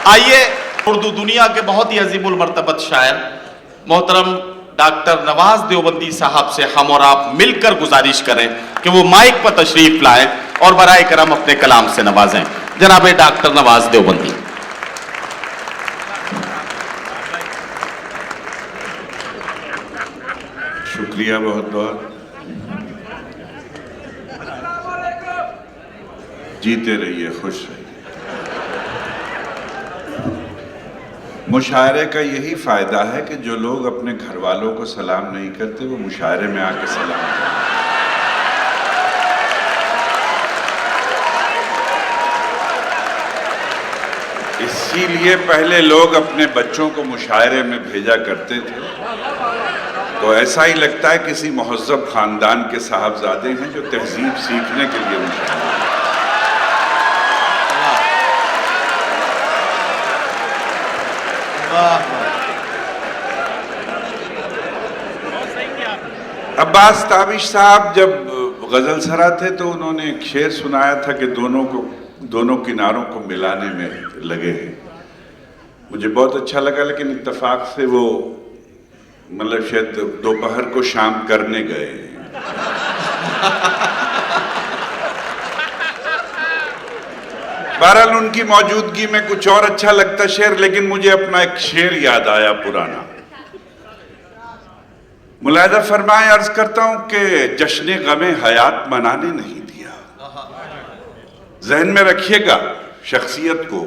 آئیے اردو دنیا کے بہت ہی عظیم المرتبت شاعر محترم ڈاکٹر نواز دیوبندی صاحب سے ہم اور آپ مل کر گزارش کریں کہ وہ مائک پر تشریف لائیں اور برائے کرم اپنے کلام سے نوازیں. جناب ڈاکٹر نواز دیوبندی. شکریہ بہت بہت. جیتے رہیے، خوش رہیے. مشاعرے کا یہی فائدہ ہے کہ جو لوگ اپنے گھر والوں کو سلام نہیں کرتے وہ مشاعرے میں آ کے سلام کرتے. اسی لیے پہلے لوگ اپنے بچوں کو مشاعرے میں بھیجا کرتے تھے تو ایسا ہی لگتا ہے کسی مہذب خاندان کے صاحبزادے ہیں جو تہذیب سیکھنے کے لیے مشاعرے. عباس تابش صاحب جب غزل سرا تھے تو انہوں نے ایک شعر سنایا تھا کہ دونوں کناروں کو ملانے میں لگے ہیں. مجھے بہت اچھا لگا لیکن اتفاق سے وہ مطلب شاید دوپہر کو شام کرنے گئے ہیں. بہرحال ان کی موجودگی میں کچھ اور اچھا لگتا شعر، لیکن مجھے اپنا ایک شعر یاد آیا پرانا. ملاحظہ فرمائے، عرض کرتا ہوں کہ جشن غم حیات منانے نہیں دیا. ذہن میں رکھیے گا شخصیت کو،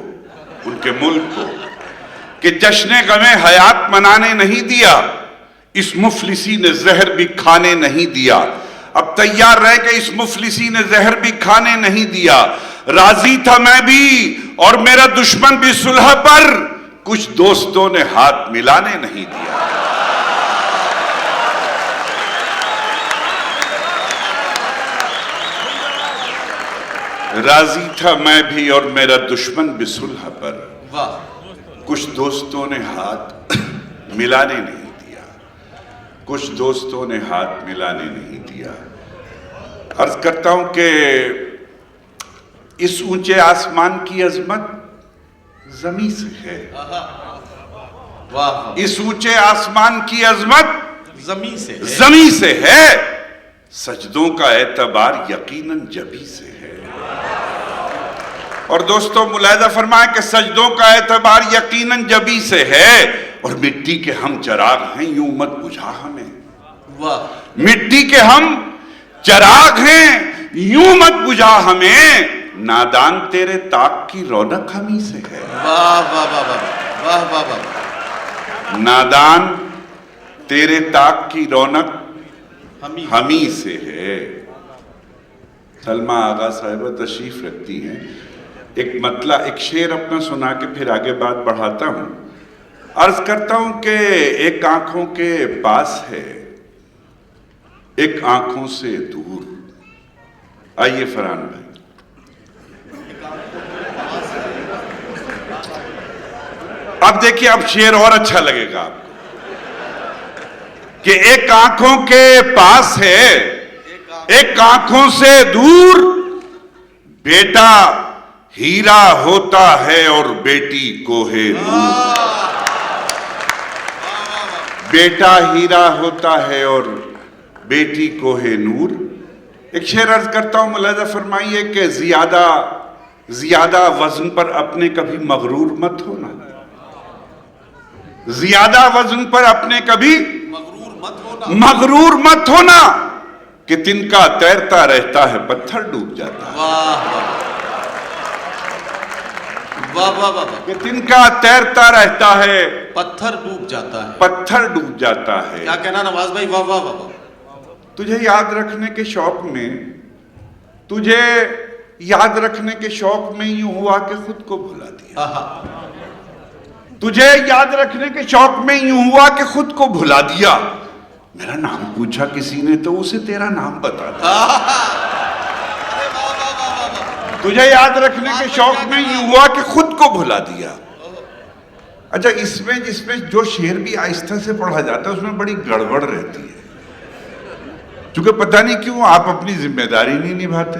ان کے ملک کو، کہ جشن غم حیات منانے نہیں دیا. اس مفلسی نے زہر بھی کھانے نہیں دیا. اب تیار رہے کہ اس مفلسی نے زہر بھی کھانے نہیں دیا. راضی تھا میں بھی اور میرا دشمن بھی صلح پر، کچھ دوستوں نے ہاتھ ملانے نہیں دیا. راضی تھا میں بھی اور میرا دشمن بھی صلح پر، کچھ دوستوں نے ہاتھ ملانے نہیں دیا. کچھ دوستوں نے ہاتھ ملانے نہیں دیا. عرض کرتا ہوں کہ اس اونچے آسمان کی عظمت زمین سے ہے. اس اونچے آسمان کی عظمت زمین سے ہے. سجدوں کا اعتبار یقیناً جبی سے ہے. اور دوستو ملاحظہ فرمائیں کہ سجدوں کا اعتبار یقیناً جبی سے ہے. اور مٹی کے ہم چراغ ہیں، یوں مت بجھا ہمیں. مٹی کے ہم چراغ ہیں، یوں مت بجھا ہمیں. نادان تیرے طاق کی رونق ہمیں سے ہے. نادان تیرے طاق کی رونق ہمیں سے ہے. سلمہ آغا صاحبہ تشریف رکھتی ہیں. ایک شعر اپنا سنا کے پھر آگے بات بڑھاتا ہوں. عرض کرتا ہوں کہ ایک آنکھوں کے پاس ہے، ایک آنکھوں سے دور. آئیے فرحان بھائی. اب دیکھیے، اب شعر اور اچھا لگے گا آپ کو کہ ایک آنکھوں کے پاس ہے، ایک آنکھوں سے دور. بیٹا ہیرا ہوتا ہے اور بیٹی کوہ نور. بیٹا ہیرا ہوتا ہے اور بیٹی کوہ نور. ایک شعر عرض کرتا ہوں، ملاحظہ فرمائیے کہ زیادہ وزن پر اپنے کبھی مغرور مت ہونا. زیادہ وزن پر اپنے کبھی مغرور مت ہونا کہ تنکا تیرتا رہتا ہے پتھر ڈوب جاتا ہے. کہ تنکا تیرتا رہتا ہے پتھر ڈوب جاتا ہے. پتھر ڈوب جاتا ہے. کیا کہنا نواز بھائی؟ واہ واہ واہ. تجھے یاد رکھنے کے شوق میں یوں ہوا کہ خود کو بھلا دیا. تجھے یاد رکھنے کے شوق میں یوں ہوا کہ خود کو بھلا دیا. میرا نام پوچھا کسی نے تو اسے تیرا نام بتا دیا. تجھے یاد رکھنے کے شوق میں یوں ہوا کہ خود کو بھلا دیا. اچھا، جس میں جو شعر بھی آہستہ سے پڑھا جاتا ہے اس میں بڑی گڑبڑ رہتی ہے، چونکہ پتہ نہیں کیوں آپ اپنی ذمہ داری نہیں نبھاتے.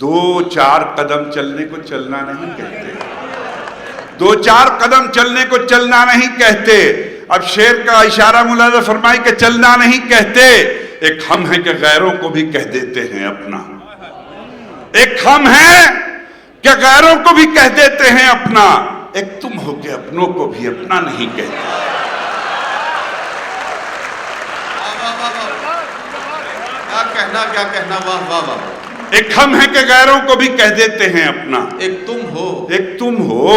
2-4 قدم چلنے کو چلنا نہیں کہتے. 2-4 قدم چلنے کو چلنا نہیں کہتے. اب شعر کا اشارہ ملاحظہ فرمائی کہ چلنا نہیں کہتے. ایک ہم ہیں کہ غیروں کو بھی کہہ دیتے ہیں اپنا. ایک ہم ہیں کہ غیروں کو بھی کہہ دیتے ہیں اپنا. ایک تم ہو کہ اپنوں کو بھی اپنا نہیں کہتے. کیا کہنا واہ واہ واہ. ایک ہم ہیں کہ غیروں کو بھی کہہ دیتے ہیں اپنا. ایک تم ہو. ایک تم ہو.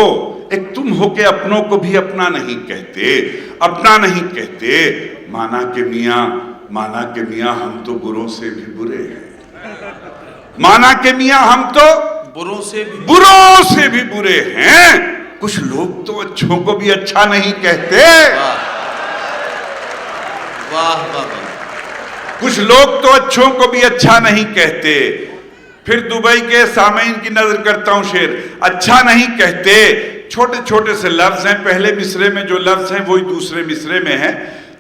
ایک تم ہو کہ اپنوں کو بھی اپنا نہیں کہتے. اپنا نہیں کہتے. مانا کہ میاں ہم تو بروں سے بھی برے ہیں. مانا کہ میاں ہم تو بروں سے بھی برے ہیں. کچھ لوگ تو اچھوں کو بھی اچھا نہیں کہتے. واہ واہ. کچھ لوگ تو اچھوں کو بھی اچھا نہیں کہتے. پھر دبئی کے سامعین کی نظر کرتا ہوں شعر. اچھا نہیں کہتے. چھوٹے چھوٹے سے لفظ ہیں. پہلے مصرے میں جو لفظ ہیں وہی دوسرے مصرے میں ہیں.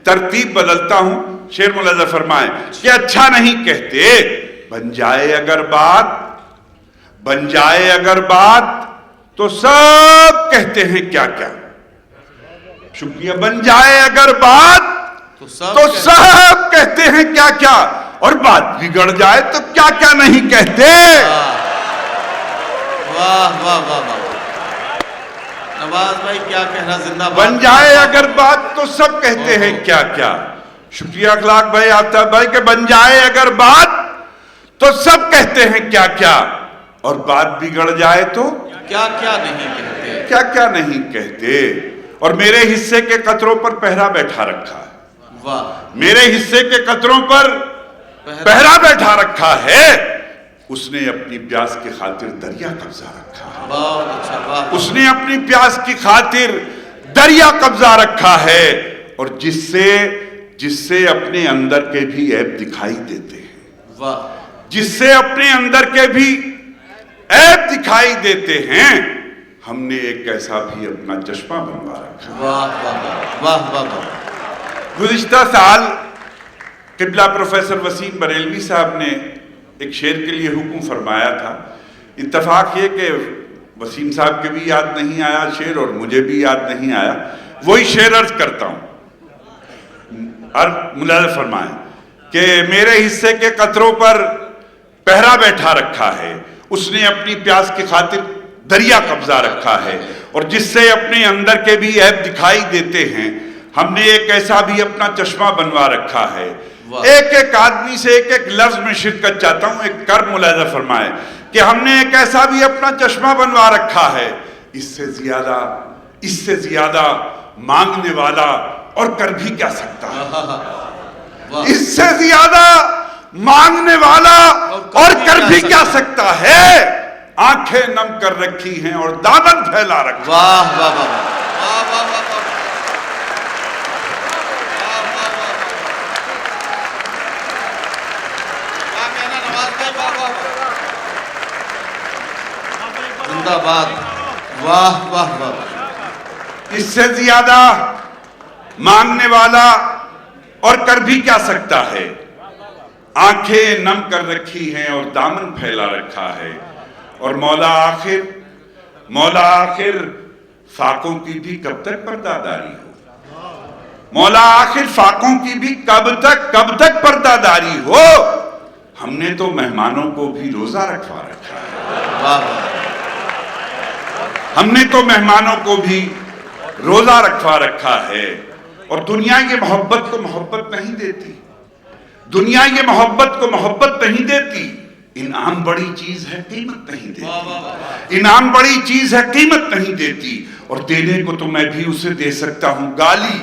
ترتیب بدلتا ہوں. شعر ملاحظہ فرمائیں کہ اچھا نہیں کہتے. بن جائے اگر بات تو سب کہتے ہیں کیا کیا. شکریہ. بن جائے اگر بات تو سب کہتے ہیں کیا کیا. اور بات بگڑ جائے تو کیا کیا نہیں کہتے. واہ واہ واہ واہ. نواز بھائی کیا کہنا. زندہ باد. بن جائے اگر بات تو سب کہتے ہیں کیا کیا. شکریہ اخلاق بھائی, آفتاب بھائی کہ بن جائے اگر بات تو سب کہتے ہیں کیا کیا. اور بات بگڑ جائے تو کیا کیا نہیں کہتے. کیا کیا نہیں کہتے. اور میرے حصے کے قطروں پر پہرا بیٹھا رکھا ہے. واہ. میرے حصے کے قطروں پر پہرا بیٹھا رکھا ہے. اس نے اپنی پیاس کی خاطر دریا قبضہ رکھا ہے. بہت اچھا. واہ. اس نے اپنی پیاس کی خاطر دریا قبضہ رکھا ہے. اور جس سے اپنے اندر کے بھی عیب دکھائی دیتے ہیں. واہ. جس سے اپنے اندر کے بھی عیب دکھائی دیتے ہیں. ہم نے ایک ایسا بھی اپنا چشمہ بنوا رکھا. واہ واہ واہ واہ. گزشتہ سال قبلہ پروفیسر وسیم بریلوی صاحب نے ایک شعر کے لیے حکم فرمایا تھا. اتفاق یہ کہ وسیم صاحب کے بھی یاد نہیں آیا شعر اور مجھے بھی یاد نہیں آیا. وہی شعر عرض کرتا ہوں. ملاحظہ فرمائیں کہ میرے حصے کے قطروں پر پہرا بیٹھا رکھا ہے. اس نے اپنی پیاس کی خاطر دریا قبضہ رکھا ہے. اور جس سے اپنے اندر کے بھی عیب دکھائی دیتے ہیں. ہم نے ایک ایسا بھی اپنا چشمہ بنوا رکھا ہے. ایک ایک آدمی سے ایک ایک لفظ میں شرکت چاہتا ہوں. ایک کرم ملاحظہ فرمائے کہ ہم نے ایک ایسا بھی اپنا چشمہ بنوا رکھا ہے. اس سے زیادہ مانگنے والا اور کر بھی کیا سکتا ہے. اس سے زیادہ مانگنے والا اور کر بھی کیا سکتا ہے. آنکھیں نم کر رکھی ہیں اور دامن پھیلا رکھا. واہ واہ واہ. زندہ باد. واہ واہ واہ. اس سے زیادہ مانگنے والا اور کر بھی کیا سکتا ہے. آنکھیں نم کر رکھی ہیں اور دامن پھیلا رکھا ہے. اور مولا آخر فاقوں کی بھی کب تک پرداداری ہو. مولا آخر فاقوں کی بھی کب تک پرداداری ہو. ہم نے تو مہمانوں کو بھی روزہ رکھوا رکھا ہے. ہم نے تو مہمانوں کو بھی روزہ رکھوا رکھا ہے. اور دنیا یہ محبت کو محبت نہیں دیتی. دنیا یہ محبت کو محبت نہیں دیتی. انعام بڑی چیز ہے قیمت نہیں دیتی. انعام بڑی چیز ہے قیمت نہیں دیتی. اور دینے کو تو میں بھی اسے دے سکتا ہوں گالی,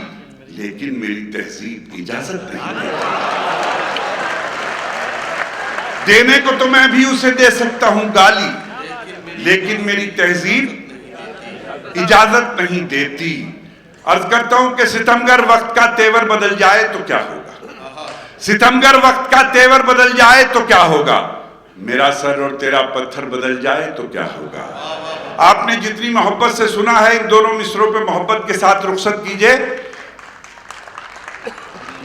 لیکن میری تہذیب اجازت نہیں دیتی. دینے کو تو میں بھی اسے دے سکتا ہوں گالی, لیکن میری تہذیب اجازت نہیں دیتی. عرض کرتا ہوں کہ ستمگر وقت کا تیور بدل جائے تو کیا ہوگا. ستمگر وقت کا تیور بدل جائے تو کیا ہوگا. میرا سر اور تیرا پتھر بدل جائے تو کیا ہوگا. آپ نے جتنی محبت سے سنا ہے ان دونوں مصروں پہ محبت کے ساتھ رخصت کیجئے.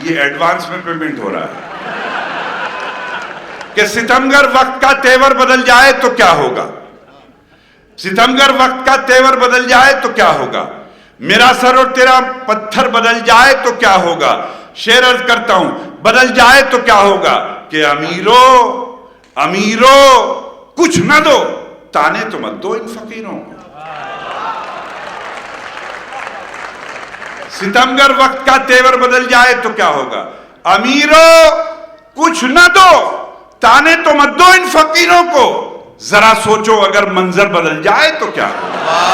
یہ ایڈوانس میں پیمنٹ ہو رہا ہے. کہ ستمگر وقت کا تیور بدل جائے تو کیا ہوگا؟ ستمگر وقت کا تیور بدل جائے تو کیا ہوگا؟ میرا سر اور تیرا پتھر بدل جائے تو کیا ہوگا؟ شعر عرض کرتا ہوں، بدل جائے تو کیا ہوگا؟ کہ امیرو کچھ نہ دو، تانے تو مت دو ان فقیروں کو۔ ستمگر وقت کا تیور بدل جائے تو کیا ہوگا؟ امیرو کچھ نہ دو، تانے تو مت دو ان فقیروں کو۔ ذرا سوچو اگر منظر بدل جائے تو کیا ہوگا؟